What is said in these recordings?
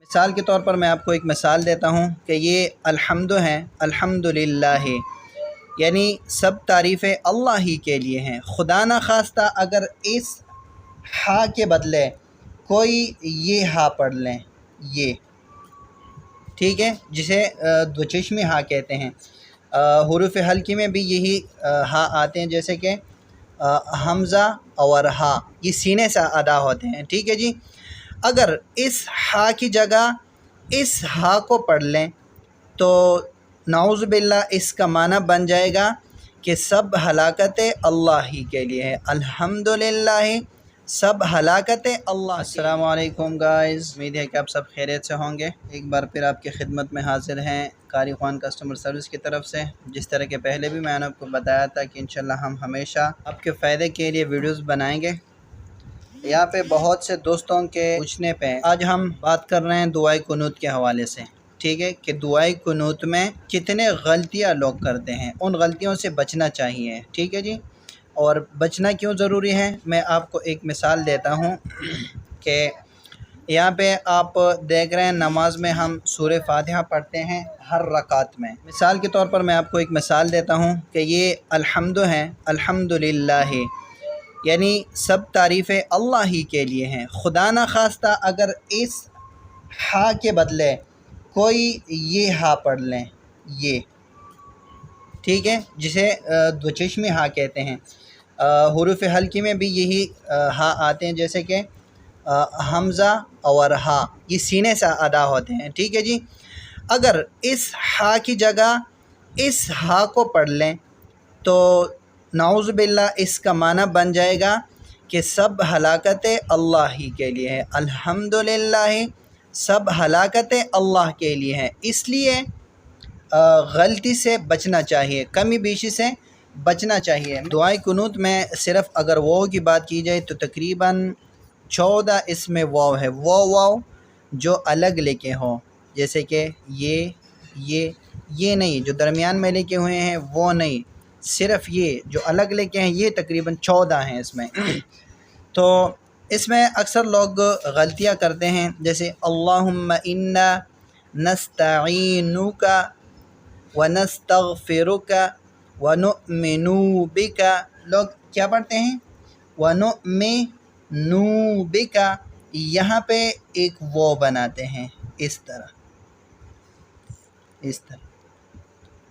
مثال کے طور پر میں آپ کو ایک مثال دیتا ہوں کہ یہ الحمد ہیں، الحمدللہ، یعنی سب تعریفیں اللہ ہی کے لیے ہیں۔ خدا نخواستہ اگر اس ہا کے بدلے کوئی یہ ہا پڑھ لیں، یہ ٹھیک ہے، جسے دو چشمی ہا کہتے ہیں۔ حروف حلقی میں بھی یہی ہا آتے ہیں، جیسے کہ حمزہ اور ہا، یہ سینے سے ادا ہوتے ہیں، ٹھیک ہے جی۔ اگر اس ہا کی جگہ اس ہا کو پڑھ لیں تو نعوذ باللہ اس کا معنی بن جائے گا کہ سب ہلاکتیں اللہ ہی کے لیے ہے۔ الحمدللہ، سب ہلاکتیں اللہ۔ السلام علیکم گائز، امید ہے کہ آپ سب خیریت سے ہوں گے۔ ایک بار پھر آپ کی خدمت میں حاضر ہیں قاری خوان کسٹمر سروس کی طرف سے۔ جس طرح کے پہلے بھی میں نے آپ کو بتایا تھا کہ انشاءاللہ ہم ہمیشہ آپ کے فائدے کے لیے ویڈیوز بنائیں گے۔ یہاں پہ بہت سے دوستوں کے پوچھنے پہ آج ہم بات کر رہے ہیں دعائے قنوت کے حوالے سے، ٹھیک ہے، کہ دعائے قنوت میں کتنے غلطیاں لوگ کرتے ہیں، ان غلطیوں سے بچنا چاہیے، ٹھیک ہے جی۔ اور بچنا کیوں ضروری ہے، میں آپ کو ایک مثال دیتا ہوں کہ یہاں پہ آپ دیکھ رہے ہیں نماز میں ہم سورہ فاتحہ پڑھتے ہیں ہر رکعت میں۔ مثال کے طور پر میں آپ کو ایک مثال دیتا ہوں کہ یہ الحمد ہیں، الحمدللہ، یعنی سب تعریفیں اللہ ہی کے لیے ہیں۔ خدا نخواستہ اگر اس ہا کے بدلے کوئی یہ ہا پڑھ لیں، یہ ٹھیک ہے، جسے دو چشمی ہا کہتے ہیں۔ حروف حلقی میں بھی یہی ہا آتے ہیں، جیسے کہ حمزہ اور ہا، یہ سینے سے ادا ہوتے ہیں، ٹھیک ہے جی۔ اگر اس ہا کی جگہ اس ہا کو پڑھ لیں تو نعوذ باللہ اس کا معنی بن جائے گا کہ سب ہلاکتیں اللہ ہی کے لیے ہے۔ الحمدللہ، سب ہلاکتیں اللہ کے لیے ہیں۔ اس لیے غلطی سے بچنا چاہیے، کمی بیشی سے بچنا چاہیے۔ دعائے قنوت میں صرف اگر واو کی بات کی جائے تو تقریباً 14 اس میں واو ہے، واو جو الگ لکھے ہوں، جیسے کہ یہ نہیں، جو درمیان میں لکھے ہوئے ہیں وہ نہیں، صرف یہ جو الگ لکھے ہیں یہ تقریباً 14 ہیں اس میں۔ تو اس میں اکثر لوگ غلطیاں کرتے ہیں، جیسے اللہم انا نستعینک ونستغفرک ونؤمن بک، لوگ کیا پڑھتے ہیں؟ ونؤمن بک، یہاں پہ ایک وہ بناتے ہیں، اس طرح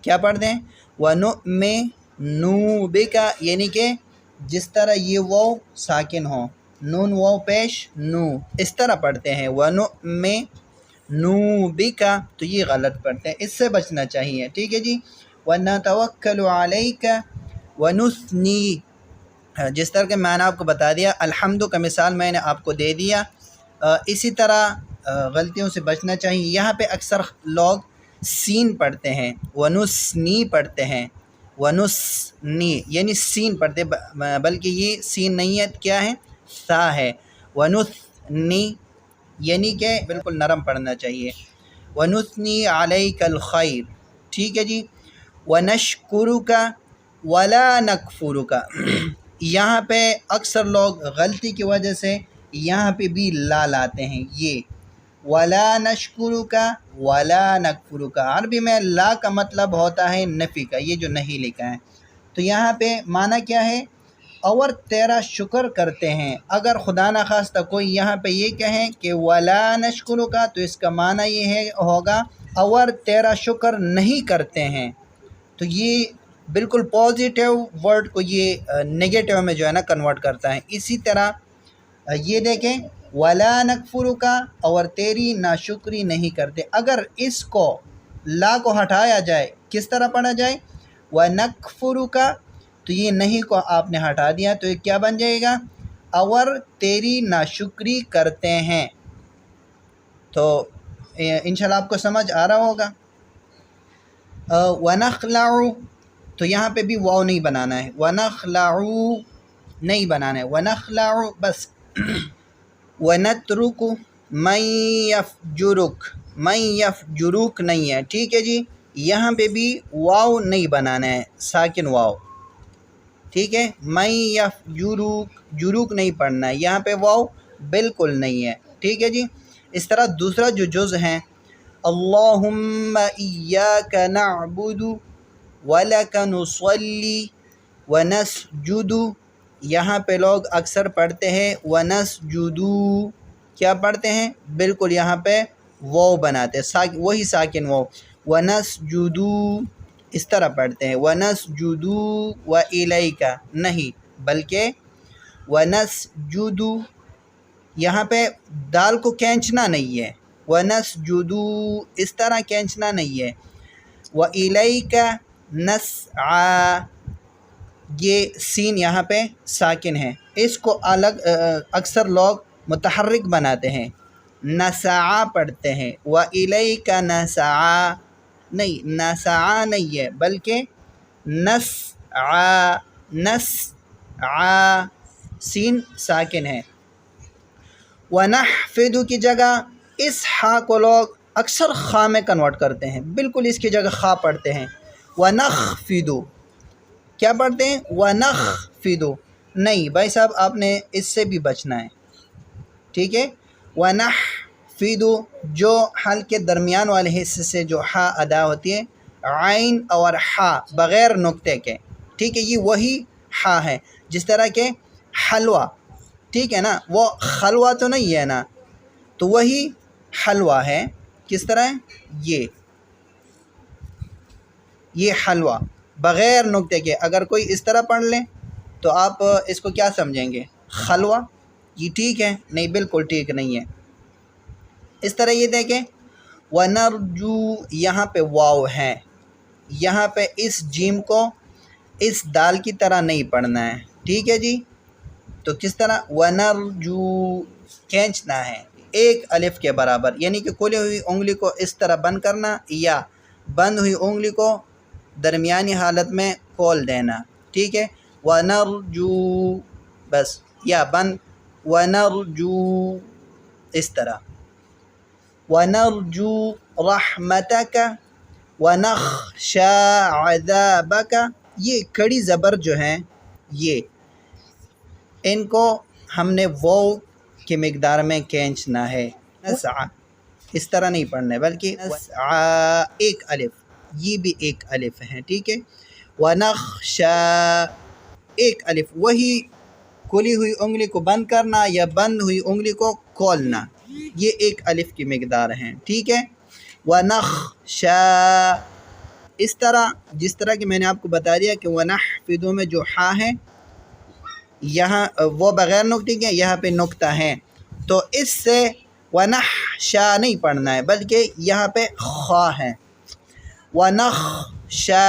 کیا پڑھتے ہیں؟ وَنُؤْمِنُ بِكَ، یعنی کہ جس طرح یہ واو ساکن ہو، نون واو پیش نو، اس طرح پڑھتے ہیں وَنُؤْمِنُ بِكَ، تو یہ غلط پڑھتے ہیں، اس سے بچنا چاہیے، ٹھیک ہے جی۔ وَنَتَوَكَّلُ عَلَيْكَ وَنُثْنِي، جس طرح کہ میں نے آپ کو بتا دیا، الحمد کا مثال میں نے آپ کو دے دیا۔ اسی طرح غلطیوں سے بچنا چاہیے۔ یہاں پہ اکثر لوگ سین پڑھتے ہیں، ونسنی پڑھتے ہیں، ونسنی یعنی سین پڑھتے، بلکہ یہ سین نہیں ہے، کیا ہے؟ سا ہے۔ ونسنی یعنی کہ بالکل نرم پڑھنا چاہیے۔ ونثنی علیک الخیر، ٹھیک ہے جی۔ ونشکرک ولا نکفرک، یہاں پہ اکثر لوگ غلطی کی وجہ سے یہاں پہ بھی لا لاتے ہیں، یہ ولا نشکرک ولا نکفرک، عربی میں لا کا مطلب ہوتا ہے نفی کا، یہ جو نہیں لکھا ہے، تو یہاں پہ معنی کیا ہے؟ اور تیرا شکر کرتے ہیں۔ اگر خدا نخواستہ کوئی یہاں پہ یہ کہیں کہ ولا نشکرک، تو اس کا معنی یہ ہوگا اور تیرا شکر نہیں کرتے ہیں، تو یہ بالکل پازیٹیو ورڈ کو یہ نگیٹیو میں جو ہے نا کنورٹ کرتا ہے۔ اسی طرح یہ دیکھیں ولا نکفرک، اور تیری ناشکری نہیں کرتے، اگر اس کو لا کو ہٹایا جائے کس طرح پڑھا جائے؟ ونکفرک، تو یہ نہیں کو آپ نے ہٹا دیا تو یہ کیا بن جائے گا؟ اور تیری ناشکری کرتے ہیں۔ تو انشاءاللہ آپ کو سمجھ آ رہا ہوگا۔ ونخلع، تو یہاں پہ بھی واو نہیں بنانا ہے، ونخلع نہیں بنانا ہے، ونخلع بس۔ ونترک من یفجرک، من یفجرک نہیں ہے، ٹھیک ہے جی۔ یہاں پہ بھی واو نہیں بنانا ہے، ساکن واو، ٹھیک ہے۔ من یفجرک، جروک نہیں پڑھنا ہے، یہاں پہ واو بالکل نہیں ہے، ٹھیک ہے جی۔ اس طرح دوسرا جو جز ہیں اللہم ایاک نعبد ولک نصلی ونسجد، یہاں پہ لوگ اکثر پڑھتے ہیں ونسجدو، کیا پڑھتے ہیں؟ بالکل یہاں پہ واو بناتے ہیں، وہی ساکن واو، ونسجدو اس طرح پڑھتے ہیں، ونسجدو وإلیک نہیں، بلکہ ونسجدو، یہاں پہ دال کو کھینچنا نہیں ہے، ونسجدو اس طرح کھینچنا نہیں ہے، وإلیک نسعی، یہ سین یہاں پہ ساکن ہے، اس کو الگ اکثر لوگ متحرک بناتے ہیں، نسعا پڑھتے ہیں، وإلیک نسعا نہیں، نسعا نہیں ہے بلکہ نسعا، نسعا سین ساکن ہے۔ ونحفظ کی جگہ اس حا کو لوگ اکثر خا میں کنورٹ کرتے ہیں، بالکل اس کی جگہ خا پڑھتے ہیں، ونخفض کیا پڑھتے ہیں؟ ونخفض نہیں بھائی صاحب، آپ نے اس سے بھی بچنا ہے، ٹھیک ہے؟ ونحفظ جو حلق کے درمیان والے حصے سے جو ہا ادا ہوتی ہے، عین اور ہا بغیر نقطے کے، ٹھیک ہے؟ یہ وہی ہا ہے، جس طرح کہ حلوہ، ٹھیک ہے نا؟ وہ خلوہ تو نہیں ہے نا، تو وہی حلوہ ہے، کس طرح ہے؟ یہ حلوہ بغیر نقطے کے، اگر کوئی اس طرح پڑھ لیں تو آپ اس کو کیا سمجھیں گے؟ خلوہ، یہ ٹھیک ہے؟ نہیں، بالکل ٹھیک نہیں ہے۔ اس طرح یہ دیکھیں ونرجو، یہاں پہ واو ہے، یہاں پہ اس جیم کو اس دال کی طرح نہیں پڑھنا ہے، ٹھیک ہے جی؟ تو کس طرح؟ ونرجو کھینچنا ہے ایک الف کے برابر، یعنی کہ کھلی ہوئی انگلی کو اس طرح بند کرنا یا بند ہوئی انگلی کو درمیانی حالت میں کھول دینا، ٹھیک ہے؟ ونرجو بس، یا بند، ونرجو اس طرح، ونرجو رحمتک ونخشى عذابک، یہ کڑی زبر جو ہیں یہ ان کو ہم نے واو کی مقدار میں کھینچنا ہے، نسعى اس طرح نہیں پڑھنا ہے بلکہ نسعى ایک الف، یہ بھی ایک الف ہے، ٹھیک ہے؟ ونخشى ایک الف، وہی کھلی ہوئی انگلی کو بند کرنا یا بند ہوئی انگلی کو کھولنا، یہ ایک الف کی مقدار ہیں، ٹھیک ہے؟ ونخشى اس طرح، جس طرح کہ میں نے آپ کو بتا دیا کہ ونحفظ میں جو ہا ہے یہاں وہ بغیر نقطے کے، یہاں پہ نقطہ ہے، تو اس سے ونخشى نہیں پڑھنا ہے بلکہ یہاں پہ خا ہے، ونخشى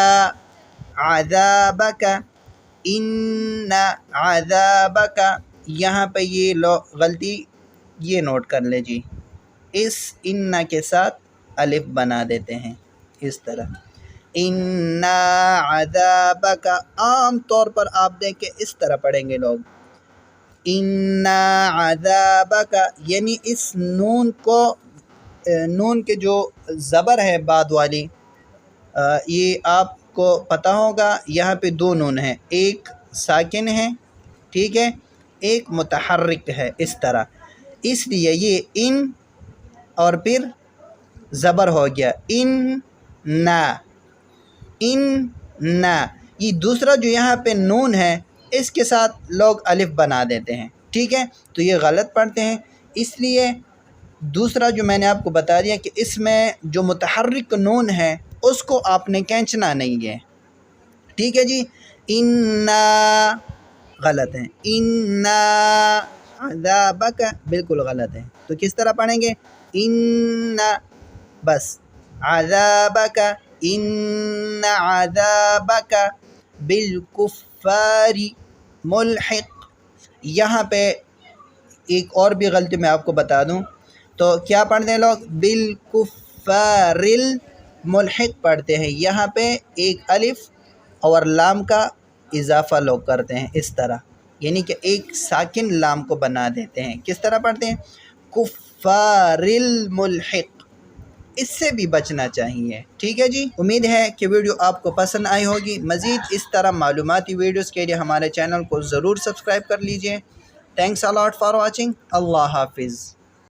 عذابک ان عذابک، یہاں پہ یہ غلطی یہ نوٹ کر لے جی، اس ان کے ساتھ الف بنا دیتے ہیں اس طرح، ان عذابک، عام طور پر آپ دیکھیں اس طرح پڑھیں گے لوگ، ان عذابک، یعنی اس نون کو، نون کے جو زبر ہے بعد والی، یہ آپ کو پتہ ہوگا یہاں پہ دو نون ہیں، ایک ساکن ہے، ٹھیک ہے؟ ایک متحرک ہے، اس طرح، اس لیے یہ ان اور پھر زبر ہو گیا ان نا، ان نا، یہ دوسرا جو یہاں پہ نون ہے اس کے ساتھ لوگ الف بنا دیتے ہیں، ٹھیک ہے؟ تو یہ غلط پڑھتے ہیں، اس لیے دوسرا جو میں نے آپ کو بتا دیا کہ اس میں جو متحرک نون ہے اس کو آپ نے کھینچنا نہیں ہے، ٹھیک ہے جی؟ انا غلط ہے، انا عذابک بالکل غلط ہے، تو کس طرح پڑھیں گے؟ ان بس، عذابک ان عذابک بالکفار ملحق، یہاں پہ ایک اور بھی غلطی میں آپ کو بتا دوں، تو کیا پڑھتے ہیں لوگ؟ بالکفار الملحق پڑھتے ہیں، یہاں پہ ایک الف اور لام کا اضافہ لوگ کرتے ہیں اس طرح، یعنی کہ ایک ساکن لام کو بنا دیتے ہیں، کس طرح پڑھتے ہیں؟ کفار الملحق، اس سے بھی بچنا چاہیے، ٹھیک ہے جی؟ امید ہے کہ ویڈیو آپ کو پسند آئی ہوگی، مزید اس طرح معلوماتی ویڈیوز کے لیے ہمارے چینل کو ضرور سبسکرائب کر لیجئے۔ تھینکس الاٹ فار واچنگ، اللہ حافظ۔